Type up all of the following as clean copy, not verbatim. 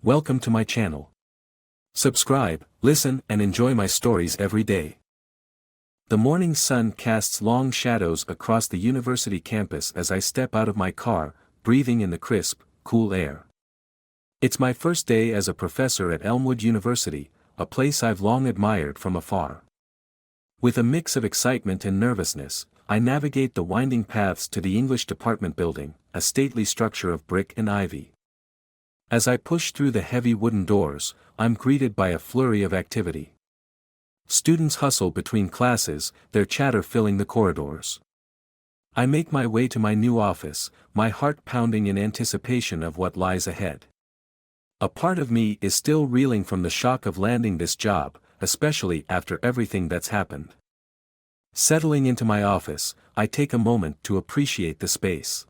Welcome to my channel. Subscribe, listen, and enjoy my stories every day. The morning sun casts long shadows across the university campus as I step out of my car, breathing in the crisp, cool air. It's my first day as a professor at Elmwood University, a place I've long admired from afar. With a mix of excitement and nervousness, I navigate the winding paths to the English department building, a stately structure of brick and ivy. As I push through the heavy wooden doors, I'm greeted by a flurry of activity. Students hustle between classes, their chatter filling the corridors. I make my way to my new office, my heart pounding in anticipation of what lies ahead. A part of me is still reeling from the shock of landing this job, especially after everything that's happened. Settling into my office, I take a moment to appreciate the space.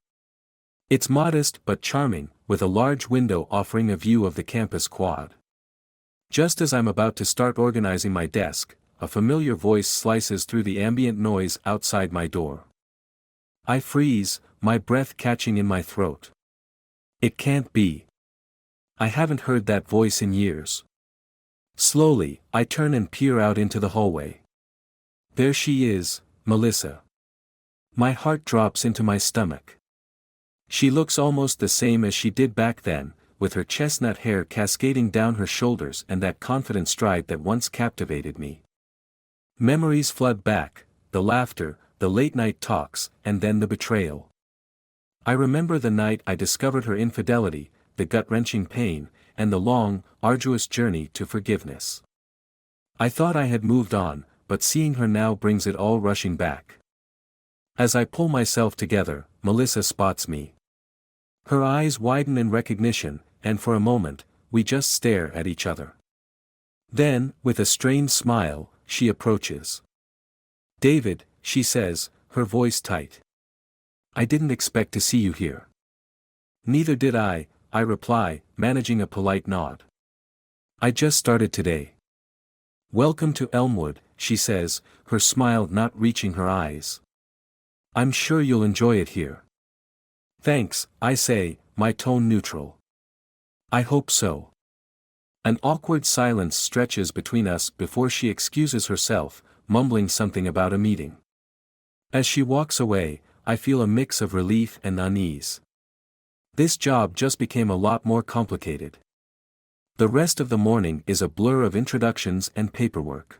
It's modest but charming, with a large window offering a view of the campus quad. Just as I'm about to start organizing my desk, a familiar voice slices through the ambient noise outside my door. I freeze, my breath catching in my throat. It can't be. I haven't heard that voice in years. Slowly, I turn and peer out into the hallway. There she is, Melissa. My heart drops into my stomach. She looks almost the same as she did back then, with her chestnut hair cascading down her shoulders and that confident stride that once captivated me. Memories flood back, the laughter, the late-night talks, and then the betrayal. I remember the night I discovered her infidelity, the gut-wrenching pain, and the long, arduous journey to forgiveness. I thought I had moved on, but seeing her now brings it all rushing back. As I pull myself together, Melissa spots me. Her eyes widen in recognition, and for a moment, we just stare at each other. Then, with a strained smile, she approaches. "David," she says, her voice tight. "I didn't expect to see you here." "Neither did I reply, managing a polite nod. "I just started today." "Welcome to Elmwood," she says, her smile not reaching her eyes. "I'm sure you'll enjoy it here." "Thanks," I say, my tone neutral. "I hope so." An awkward silence stretches between us before she excuses herself, mumbling something about a meeting. As she walks away, I feel a mix of relief and unease. This job just became a lot more complicated. The rest of the morning is a blur of introductions and paperwork.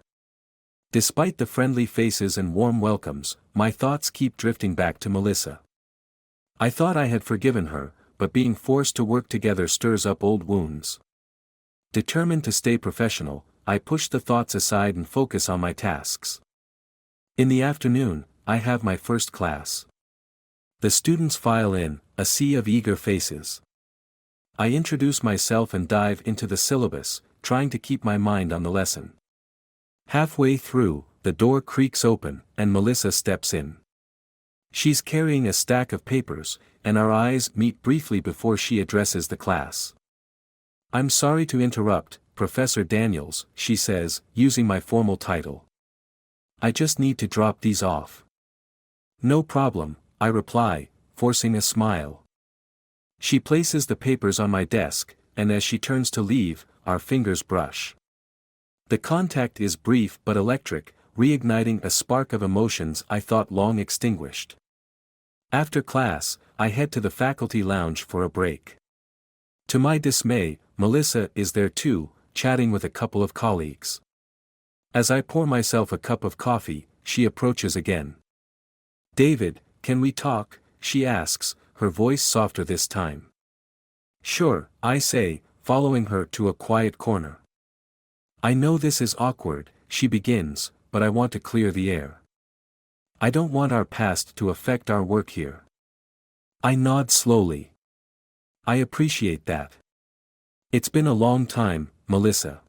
Despite the friendly faces and warm welcomes, my thoughts keep drifting back to Melissa. I thought I had forgiven her, but being forced to work together stirs up old wounds. Determined to stay professional, I push the thoughts aside and focus on my tasks. In the afternoon, I have my first class. The students file in, a sea of eager faces. I introduce myself and dive into the syllabus, trying to keep my mind on the lesson. Halfway through, the door creaks open, and Melissa steps in. She's carrying a stack of papers, and our eyes meet briefly before she addresses the class. "I'm sorry to interrupt, Professor Daniels," she says, using my formal title. "I just need to drop these off." "No problem," I reply, forcing a smile. She places the papers on my desk, and as she turns to leave, our fingers brush. The contact is brief but electric, reigniting a spark of emotions I thought long extinguished. After class, I head to the faculty lounge for a break. To my dismay, Melissa is there too, chatting with a couple of colleagues. As I pour myself a cup of coffee, she approaches again. "David, can we talk?" she asks, her voice softer this time. "Sure," I say, following her to a quiet corner. "I know this is awkward," she begins, "but I want to clear the air. I don't want our past to affect our work here." I nod slowly. "I appreciate that. It's been a long time, Melissa.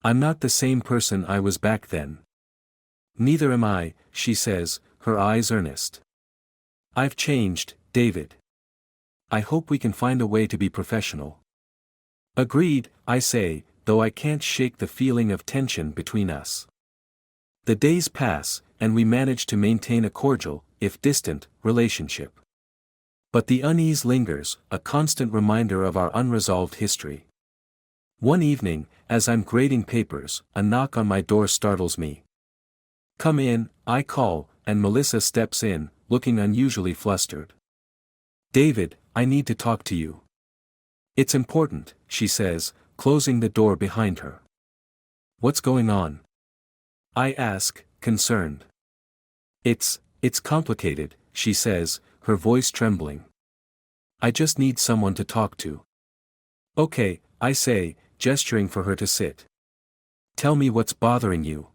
I'm not the same person I was back then." "Neither am I," she says, her eyes earnest. "I've changed, David. I hope we can find a way to be professional." "Agreed," I say, though I can't shake the feeling of tension between us. The days pass, and we manage to maintain a cordial, if distant, relationship. But the unease lingers, a constant reminder of our unresolved history. One evening, as I'm grading papers, a knock on my door startles me. "Come in," I call, and Melissa steps in, looking unusually flustered. "David, I need to talk to you." "It's important," she says, closing the door behind her. "What's going on?" I ask, concerned. It's complicated," she says, her voice trembling. "I just need someone to talk to." "Okay," I say, gesturing for her to sit. "Tell me what's bothering you."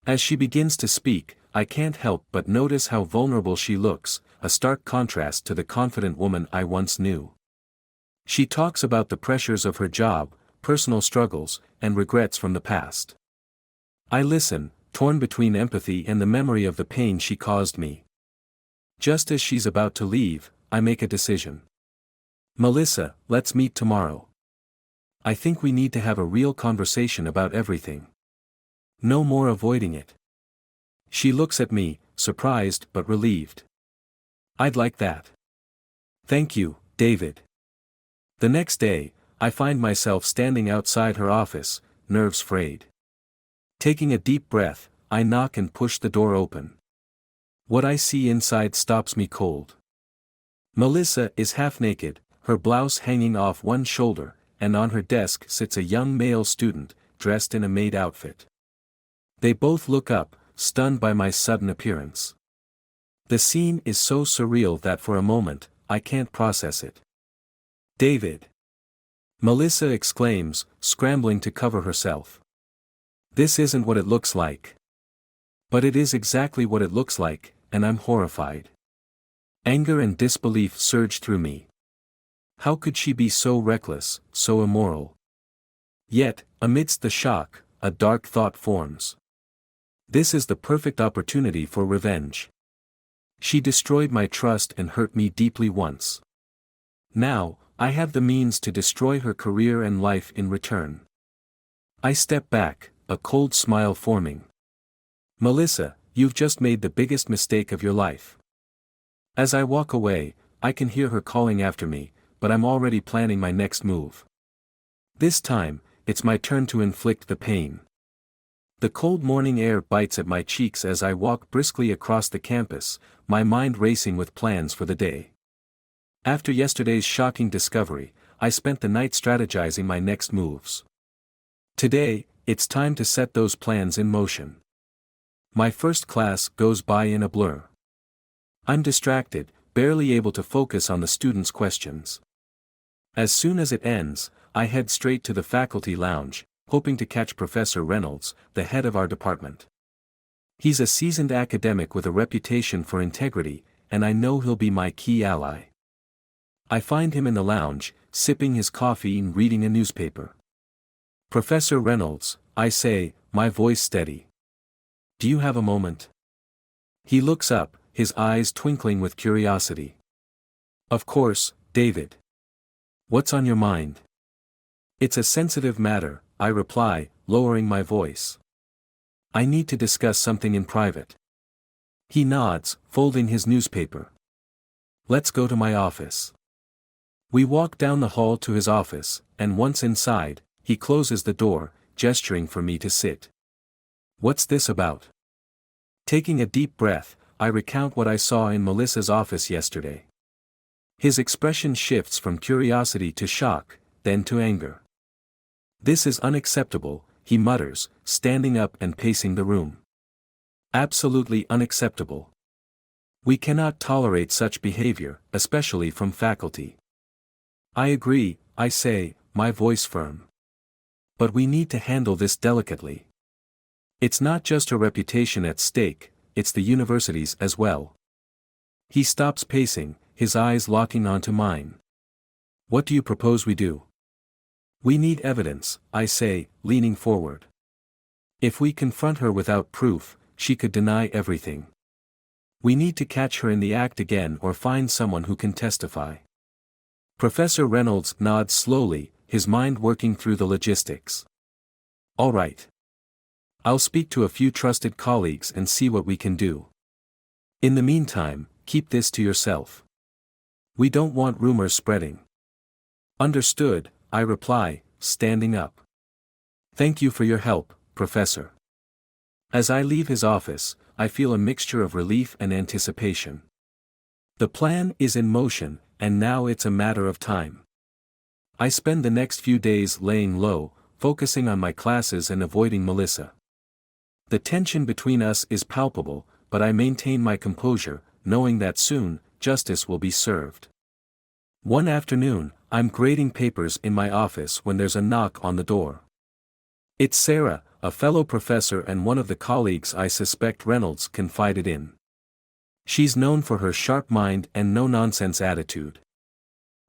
As she begins to speak, I can't help but notice how vulnerable she looks, a stark contrast to the confident woman I once knew. She talks about the pressures of her job, personal struggles, and regrets from the past. I listen, torn between empathy and the memory of the pain she caused me. Just as she's about to leave, I make a decision. "Melissa, let's meet tomorrow. I think we need to have a real conversation about everything. No more avoiding it." She looks at me, surprised but relieved. "I'd like that." "Thank you, David." The next day, I find myself standing outside her office, nerves frayed. Taking a deep breath, I knock and push the door open. What I see inside stops me cold. Melissa is half naked, her blouse hanging off one shoulder, and on her desk sits a young male student, dressed in a maid outfit. They both look up, stunned by my sudden appearance. The scene is so surreal that for a moment, I can't process it. "David!" Melissa exclaims, scrambling to cover herself. "This isn't what it looks like." But it is exactly what it looks like, and I'm horrified. Anger and disbelief surge through me. How could she be so reckless, so immoral? Yet, amidst the shock, a dark thought forms. This is the perfect opportunity for revenge. She destroyed my trust and hurt me deeply once. Now, I have the means to destroy her career and life in return. I step back, a cold smile forming. "Melissa, you've just made the biggest mistake of your life." As I walk away, I can hear her calling after me, but I'm already planning my next move. This time, it's my turn to inflict the pain. The cold morning air bites at my cheeks as I walk briskly across the campus, my mind racing with plans for the day. After yesterday's shocking discovery, I spent the night strategizing my next moves. Today, it's time to set those plans in motion. My first class goes by in a blur. I'm distracted, barely able to focus on the students' questions. As soon as it ends, I head straight to the faculty lounge, hoping to catch Professor Reynolds, the head of our department. He's a seasoned academic with a reputation for integrity, and I know he'll be my key ally. I find him in the lounge, sipping his coffee and reading a newspaper. "Professor Reynolds," I say, my voice steady. "Do you have a moment?" He looks up, his eyes twinkling with curiosity. "Of course, David. What's on your mind?" "It's a sensitive matter," I reply, lowering my voice. "I need to discuss something in private." He nods, folding his newspaper. "Let's go to my office." We walk down the hall to his office, and once inside, he closes the door, gesturing for me to sit. "What's this about?" Taking a deep breath, I recount what I saw in Melissa's office yesterday. His expression shifts from curiosity to shock, then to anger. "This is unacceptable," he mutters, standing up and pacing the room. "Absolutely unacceptable. We cannot tolerate such behavior, especially from faculty." "I agree," I say, my voice firm. "But we need to handle this delicately. It's not just her reputation at stake, it's the university's as well." He stops pacing, his eyes locking onto mine. "What do you propose we do?" "We need evidence," I say, leaning forward. "If we confront her without proof, she could deny everything. We need to catch her in the act again or find someone who can testify." Professor Reynolds nods slowly, his mind working through the logistics. "All right. I'll speak to a few trusted colleagues and see what we can do. In the meantime, keep this to yourself. We don't want rumors spreading." "Understood," I reply, standing up. "Thank you for your help, Professor." As I leave his office, I feel a mixture of relief and anticipation. The plan is in motion, and now it's a matter of time. I spend the next few days laying low, focusing on my classes and avoiding Melissa. The tension between us is palpable, but I maintain my composure, knowing that soon, justice will be served. One afternoon, I'm grading papers in my office when there's a knock on the door. It's Sarah, a fellow professor and one of the colleagues I suspect Reynolds confided in. She's known for her sharp mind and no-nonsense attitude.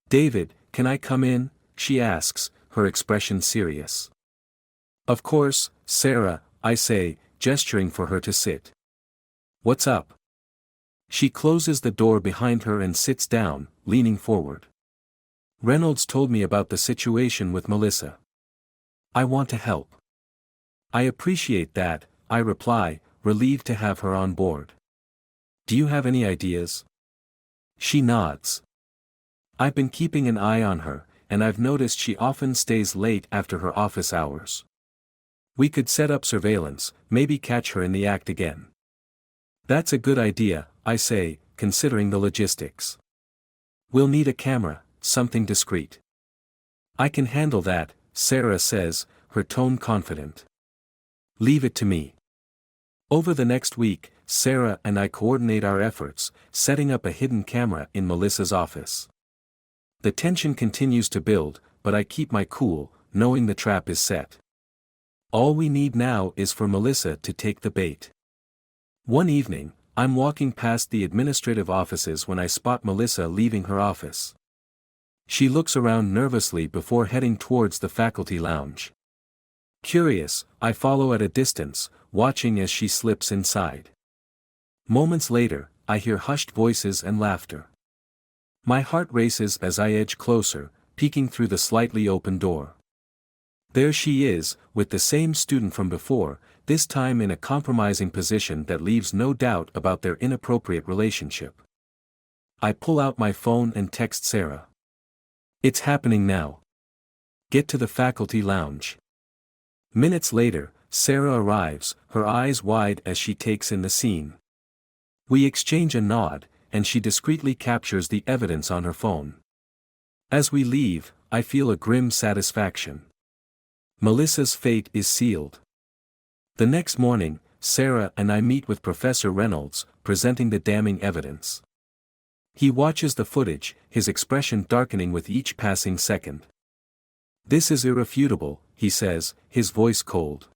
"David, can I come in?" she asks, her expression serious. "Of course, Sarah," I say, gesturing for her to sit. "What's up?" She closes the door behind her and sits down, leaning forward. "Reynolds told me about the situation with Melissa. I want to help." "I appreciate that," I reply, relieved to have her on board. "Do you have any ideas?" She nods. "I've been keeping an eye on her, and I've noticed she often stays late after her office hours. We could set up surveillance, maybe catch her in the act again." "That's a good idea," I say, considering the logistics. "We'll need a camera, something discreet." "I can handle that," Sarah says, her tone confident. "Leave it to me." Over the next week, Sarah and I coordinate our efforts, setting up a hidden camera in Melissa's office. The tension continues to build, but I keep my cool, knowing the trap is set. All we need now is for Melissa to take the bait. One evening, I'm walking past the administrative offices when I spot Melissa leaving her office. She looks around nervously before heading towards the faculty lounge. Curious, I follow at a distance, watching as she slips inside. Moments later, I hear hushed voices and laughter. My heart races as I edge closer, peeking through the slightly open door. There she is, with the same student from before, this time in a compromising position that leaves no doubt about their inappropriate relationship. I pull out my phone and text Sarah. "It's happening now. Get to the faculty lounge." Minutes later, Sarah arrives, her eyes wide as she takes in the scene. We exchange a nod, and she discreetly captures the evidence on her phone. As we leave, I feel a grim satisfaction. Melissa's fate is sealed. The next morning, Sarah and I meet with Professor Reynolds, presenting the damning evidence. He watches the footage, his expression darkening with each passing second. "This is irrefutable," he says, his voice cold.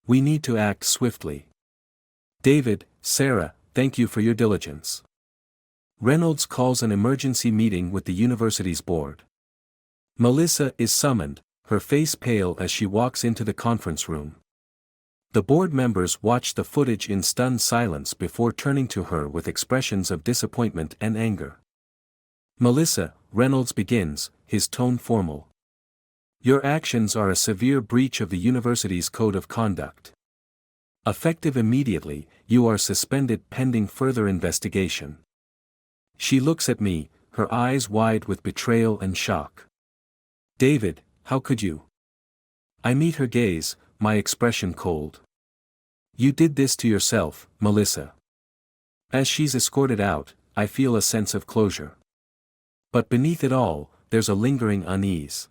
"We need to act swiftly. David, Sarah, thank you for your diligence." Reynolds calls an emergency meeting with the university's board. Melissa is summoned, her face pale as she walks into the conference room. The board members watch the footage in stunned silence before turning to her with expressions of disappointment and anger. "Melissa," Reynolds begins, his tone formal. "Your actions are a severe breach of the university's code of conduct. Effective immediately, you are suspended pending further investigation." She looks at me, her eyes wide with betrayal and shock. "David, how could you?" I meet her gaze, my expression cold. "You did this to yourself, Melissa." As she's escorted out, I feel a sense of closure. But beneath it all, there's a lingering unease.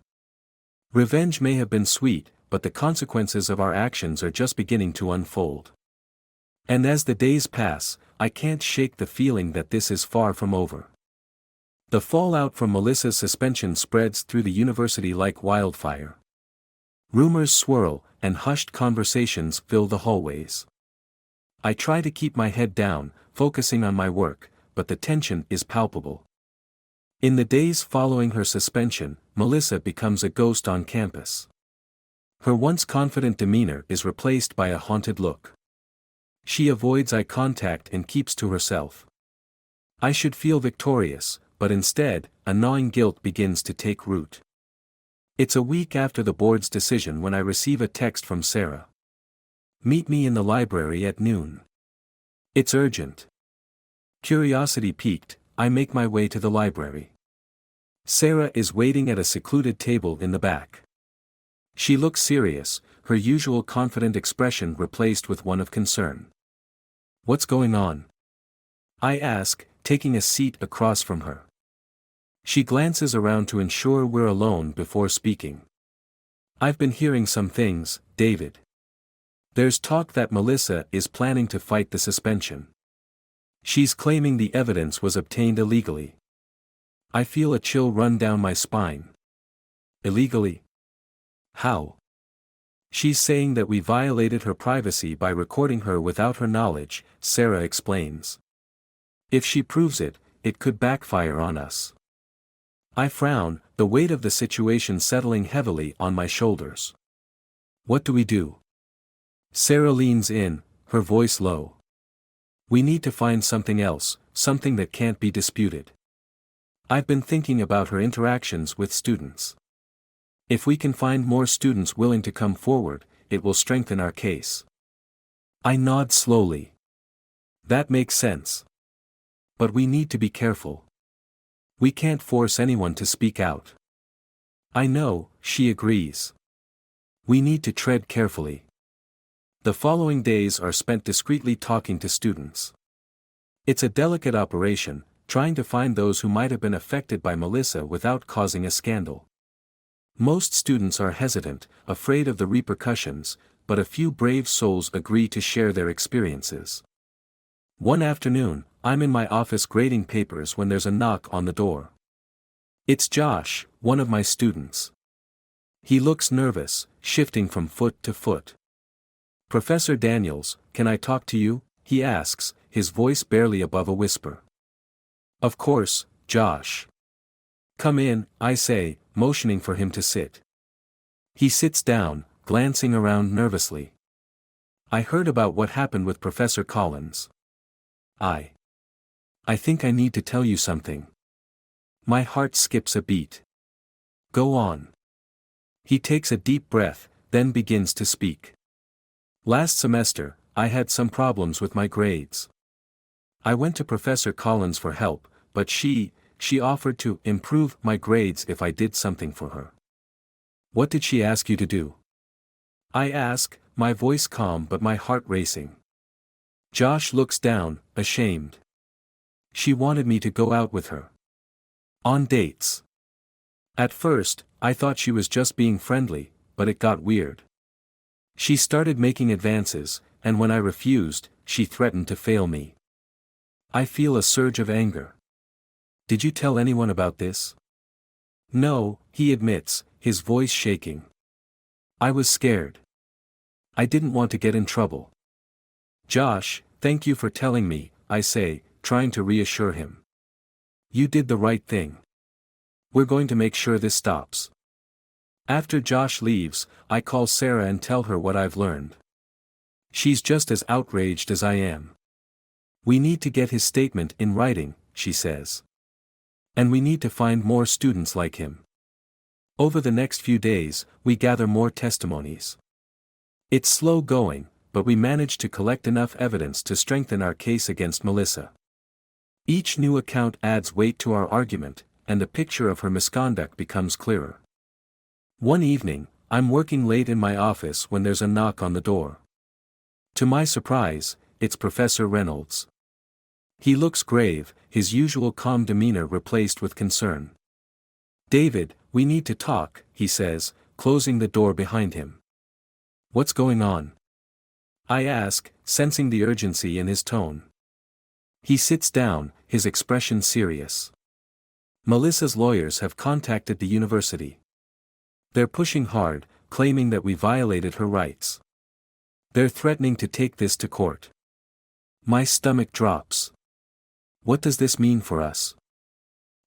Revenge may have been sweet, but the consequences of our actions are just beginning to unfold. And as the days pass, I can't shake the feeling that this is far from over. The fallout from Melissa's suspension spreads through the university like wildfire. Rumors swirl, and hushed conversations fill the hallways. I try to keep my head down, focusing on my work, but the tension is palpable. In the days following her suspension, Melissa becomes a ghost on campus. Her once confident demeanor is replaced by a haunted look. She avoids eye contact and keeps to herself. I should feel victorious, but instead, a gnawing guilt begins to take root. It's a week after the board's decision when I receive a text from Sarah. "Meet me in the library at noon. It's urgent." Curiosity piqued, I make my way to the library. Sarah is waiting at a secluded table in the back. She looks serious, her usual confident expression replaced with one of concern. What's going on? I ask, taking a seat across from her. She glances around to ensure we're alone before speaking. I've been hearing some things, David. There's talk that Melissa is planning to fight the suspension. She's claiming the evidence was obtained illegally. I feel a chill run down my spine. Illegally? How? She's saying that we violated her privacy by recording her without her knowledge, Sarah explains. If she proves it, it could backfire on us. I frown, the weight of the situation settling heavily on my shoulders. What do we do? Sarah leans in, her voice low. We need to find something else, something that can't be disputed. I've been thinking about her interactions with students. If we can find more students willing to come forward, it will strengthen our case. I nod slowly. That makes sense. But we need to be careful. We can't force anyone to speak out. I know, she agrees. We need to tread carefully. The following days are spent discreetly talking to students. It's a delicate operation, trying to find those who might have been affected by Melissa without causing a scandal. Most students are hesitant, afraid of the repercussions, but a few brave souls agree to share their experiences. One afternoon, I'm in my office grading papers when there's a knock on the door. It's Josh, one of my students. He looks nervous, shifting from foot to foot. Professor Daniels, can I talk to you? He asks, his voice barely above a whisper. Of course, Josh. Come in, I say, motioning for him to sit. He sits down, glancing around nervously. I heard about what happened with Professor Collins. I think I need to tell you something. My heart skips a beat. Go on. He takes a deep breath, then begins to speak. Last semester, I had some problems with my grades. I went to Professor Collins for help, but she offered to improve my grades if I did something for her. What did she ask you to do? I ask, my voice calm but my heart racing. Josh looks down, ashamed. She wanted me to go out with her. On dates. At first, I thought she was just being friendly, but it got weird. She started making advances, and when I refused, she threatened to fail me. I feel a surge of anger. Did you tell anyone about this? No, he admits, his voice shaking. I was scared. I didn't want to get in trouble. Josh, thank you for telling me, I say, trying to reassure him. You did the right thing. We're going to make sure this stops. After Josh leaves, I call Sarah and tell her what I've learned. She's just as outraged as I am. We need to get his statement in writing, she says. And we need to find more students like him. Over the next few days, we gather more testimonies. It's slow going, but we manage to collect enough evidence to strengthen our case against Melissa. Each new account adds weight to our argument, and the picture of her misconduct becomes clearer. One evening, I'm working late in my office when there's a knock on the door. To my surprise, it's Professor Reynolds. He looks grave, his usual calm demeanor replaced with concern. David, we need to talk, he says, closing the door behind him. What's going on? I ask, sensing the urgency in his tone. He sits down, his expression serious. Melissa's lawyers have contacted the university. They're pushing hard, claiming that we violated her rights. They're threatening to take this to court. My stomach drops. What does this mean for us?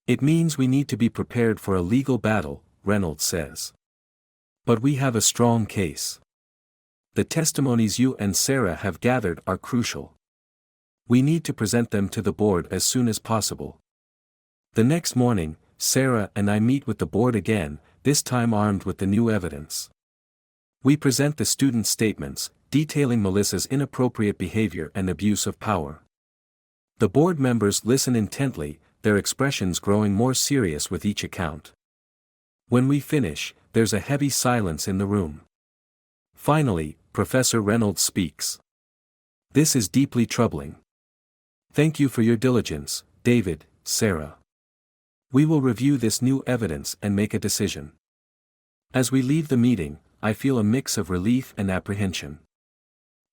It means we need to be prepared for a legal battle, Reynolds says. But we have a strong case. The testimonies you and Sarah have gathered are crucial. We need to present them to the board as soon as possible. The next morning, Sarah and I meet with the board again, this time armed with the new evidence. We present the students' statements, detailing Melissa's inappropriate behavior and abuse of power. The board members listen intently, their expressions growing more serious with each account. When we finish, there's a heavy silence in the room. Finally, Professor Reynolds speaks. This is deeply troubling. Thank you for your diligence, David, Sarah. We will review this new evidence and make a decision. As we leave the meeting, I feel a mix of relief and apprehension.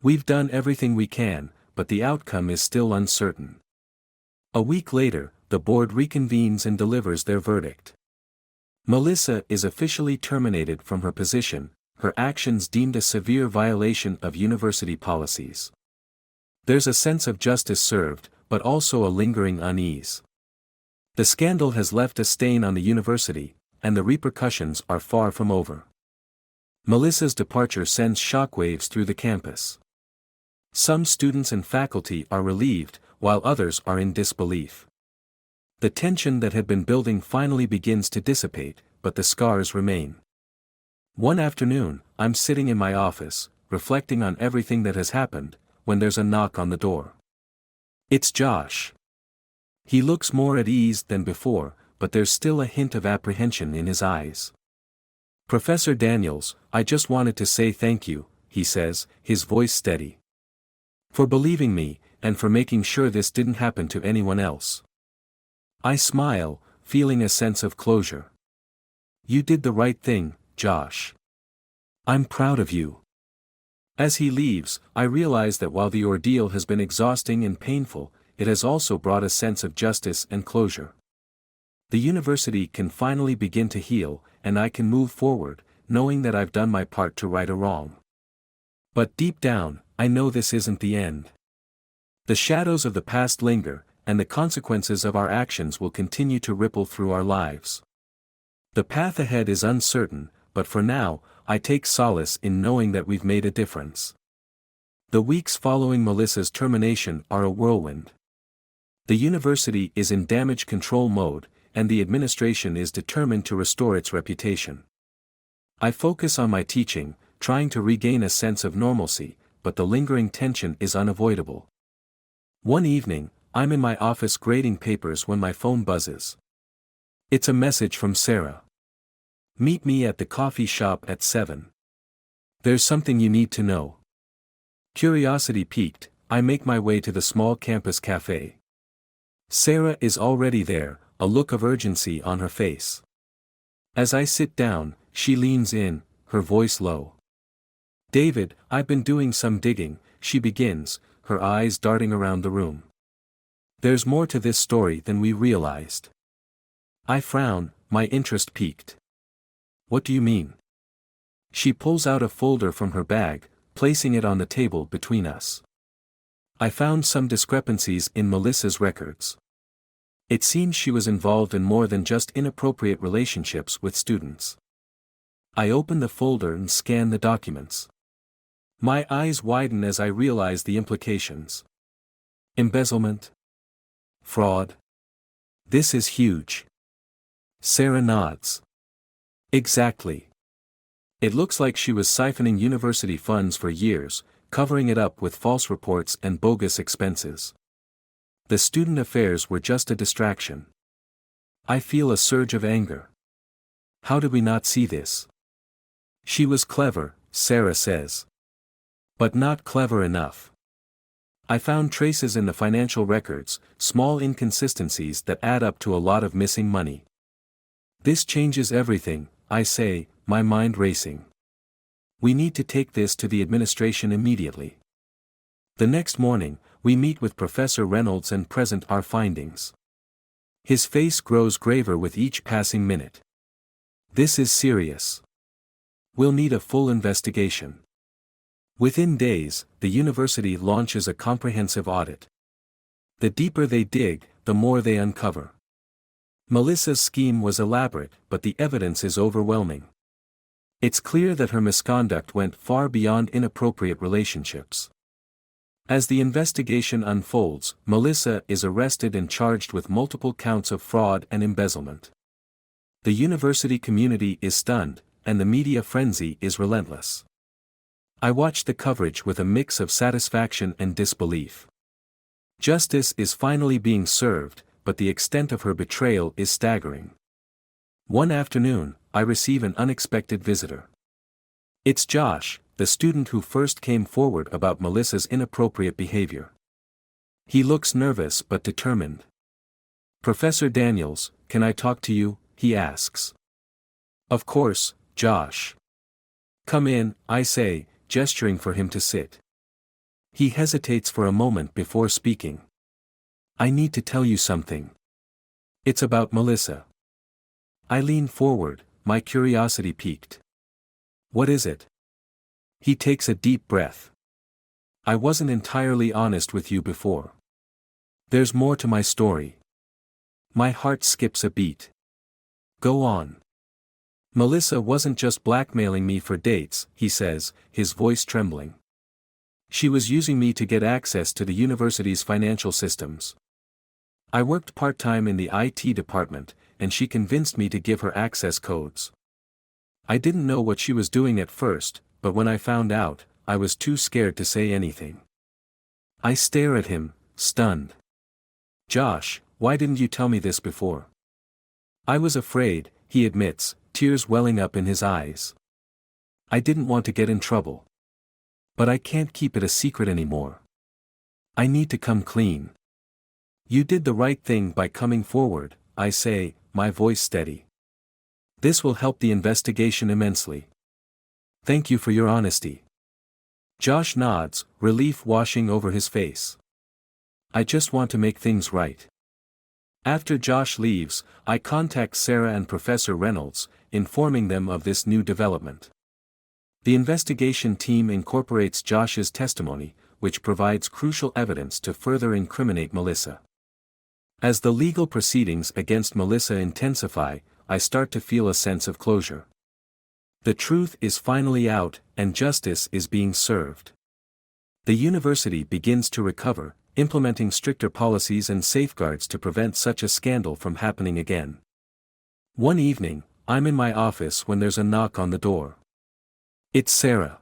We've done everything we can, but the outcome is still uncertain. A week later, the board reconvenes and delivers their verdict. Melissa is officially terminated from her position, her actions deemed a severe violation of university policies. There's a sense of justice served, but also a lingering unease. The scandal has left a stain on the university, and the repercussions are far from over. Melissa's departure sends shockwaves through the campus. Some students and faculty are relieved, while others are in disbelief. The tension that had been building finally begins to dissipate, but the scars remain. One afternoon, I'm sitting in my office, reflecting on everything that has happened, when there's a knock on the door. It's Josh. He looks more at ease than before, but there's still a hint of apprehension in his eyes. Professor Daniels, I just wanted to say thank you, he says, his voice steady. For believing me, and for making sure this didn't happen to anyone else. I smile, feeling a sense of closure. You did the right thing, Josh. I'm proud of you. As he leaves, I realize that while the ordeal has been exhausting and painful, it has also brought a sense of justice and closure. The university can finally begin to heal, and I can move forward, knowing that I've done my part to right a wrong. But deep down, I know this isn't the end. The shadows of the past linger, and the consequences of our actions will continue to ripple through our lives. The path ahead is uncertain, but for now, I take solace in knowing that we've made a difference. The weeks following Melissa's termination are a whirlwind. The university is in damage control mode, and the administration is determined to restore its reputation. I focus on my teaching, trying to regain a sense of normalcy, but the lingering tension is unavoidable. One evening, I'm in my office grading papers when my phone buzzes. It's a message from Sarah. Meet me at the coffee shop at 7. There's something you need to know. Curiosity piqued, I make my way to the small campus cafe. Sarah is already there, a look of urgency on her face. As I sit down, she leans in, her voice low. David, I've been doing some digging, she begins, her eyes darting around the room. There's more to this story than we realized. I frown, my interest piqued. What do you mean? She pulls out a folder from her bag, placing it on the table between us. I found some discrepancies in Melissa's records. It seems she was involved in more than just inappropriate relationships with students. I open the folder and scan the documents. My eyes widen as I realize the implications. Embezzlement? Fraud? This is huge. Sarah nods. Exactly. It looks like she was siphoning university funds for years, covering it up with false reports and bogus expenses. The student affairs were just a distraction. I feel a surge of anger. How did we not see this? She was clever, Sarah says. But not clever enough. I found traces in the financial records, small inconsistencies that add up to a lot of missing money. This changes everything, I say, my mind racing. We need to take this to the administration immediately. The next morning, we meet with Professor Reynolds and present our findings. His face grows graver with each passing minute. This is serious. We'll need a full investigation. Within days, the university launches a comprehensive audit. The deeper they dig, the more they uncover. Melissa's scheme was elaborate, but the evidence is overwhelming. It's clear that her misconduct went far beyond inappropriate relationships. As the investigation unfolds, Melissa is arrested and charged with multiple counts of fraud and embezzlement. The university community is stunned, and the media frenzy is relentless. I watch the coverage with a mix of satisfaction and disbelief. Justice is finally being served, but the extent of her betrayal is staggering. One afternoon, I receive an unexpected visitor. It's Josh, the student who first came forward about Melissa's inappropriate behavior. He looks nervous but determined. "Professor Daniels, can I talk to you?" he asks. "Of course, Josh. Come in," I say, gesturing for him to sit. He hesitates for a moment before speaking. "I need to tell you something. It's about Melissa." I lean forward, my curiosity piqued. "What is it?" He takes a deep breath. "I wasn't entirely honest with you before. There's more to my story." My heart skips a beat. "Go on." "Melissa wasn't just blackmailing me for dates," he says, his voice trembling. "She was using me to get access to the university's financial systems. I worked part-time in the IT department, and she convinced me to give her access codes. I didn't know what she was doing at first, but when I found out, I was too scared to say anything." I stare at him, stunned. "Josh, why didn't you tell me this before?" "I was afraid," he admits, tears welling up in his eyes. "I didn't want to get in trouble. But I can't keep it a secret anymore. I need to come clean." "You did the right thing by coming forward," I say, my voice steady. "This will help the investigation immensely. Thank you for your honesty." Josh nods, relief washing over his face. "I just want to make things right." After Josh leaves, I contact Sarah and Professor Reynolds, informing them of this new development. The investigation team incorporates Josh's testimony, which provides crucial evidence to further incriminate Melissa. As the legal proceedings against Melissa intensify, I start to feel a sense of closure. The truth is finally out, and justice is being served. The university begins to recover, implementing stricter policies and safeguards to prevent such a scandal from happening again. One evening, I'm in my office when there's a knock on the door. It's Sarah.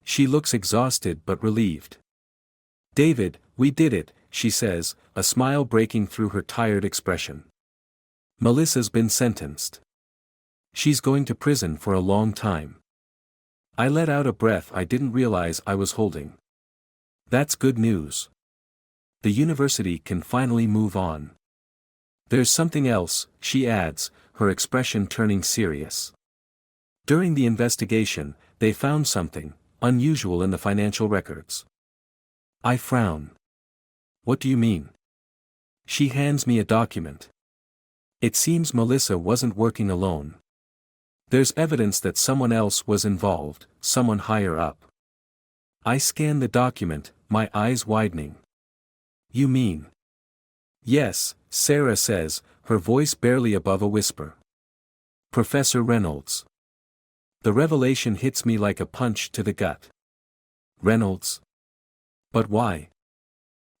She looks exhausted but relieved. "David, we did it," she says, a smile breaking through her tired expression. "Melissa's been sentenced. She's going to prison for a long time." I let out a breath I didn't realize I was holding. That's good news. The university can finally move on. "There's something else," she adds, her expression turning serious. "During the investigation, they found something unusual in the financial records." I frown. "What do you mean?" She hands me a document. It seems Melissa wasn't working alone. There's evidence that someone else was involved, someone higher up. I scan the document, my eyes widening. "You mean?" "Yes," Sarah says, her voice barely above a whisper. "Professor Reynolds." The revelation hits me like a punch to the gut. Reynolds? But why?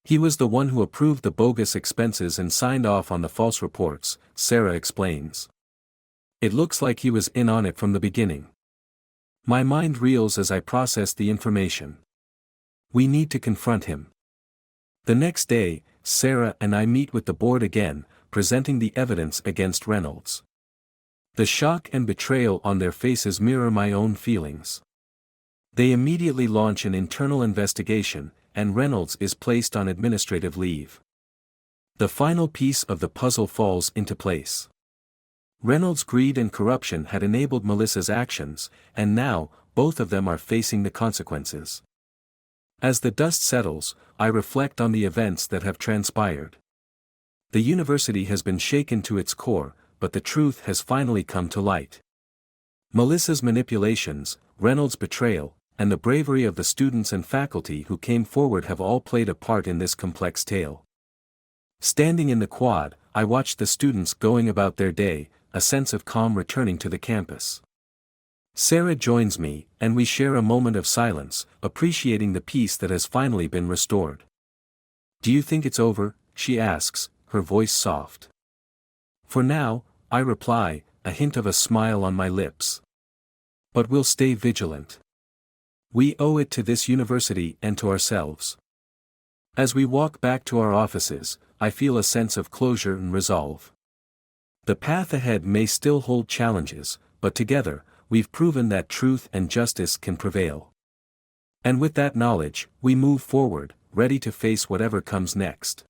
He was the one who approved the bogus expenses and signed off on the false reports, Sarah explains. "It looks like he was in on it from the beginning." My mind reels as I process the information. We need to confront him. The next day, Sarah and I meet with the board again, presenting the evidence against Reynolds. The shock and betrayal on their faces mirror my own feelings. They immediately launch an internal investigation, and Reynolds is placed on administrative leave. The final piece of the puzzle falls into place. Reynolds' greed and corruption had enabled Melissa's actions, and now, both of them are facing the consequences. As the dust settles, I reflect on the events that have transpired. The university has been shaken to its core, but the truth has finally come to light. Melissa's manipulations, Reynolds' betrayal, and the bravery of the students and faculty who came forward have all played a part in this complex tale. Standing in the quad, I watch the students going about their day, a sense of calm returning to the campus. Sarah joins me, and we share a moment of silence, appreciating the peace that has finally been restored. "Do you think it's over?" she asks, her voice soft. "For now," I reply, a hint of a smile on my lips. "But we'll stay vigilant. We owe it to this university and to ourselves." As we walk back to our offices, I feel a sense of closure and resolve. The path ahead may still hold challenges, but together, we've proven that truth and justice can prevail. And with that knowledge, we move forward, ready to face whatever comes next.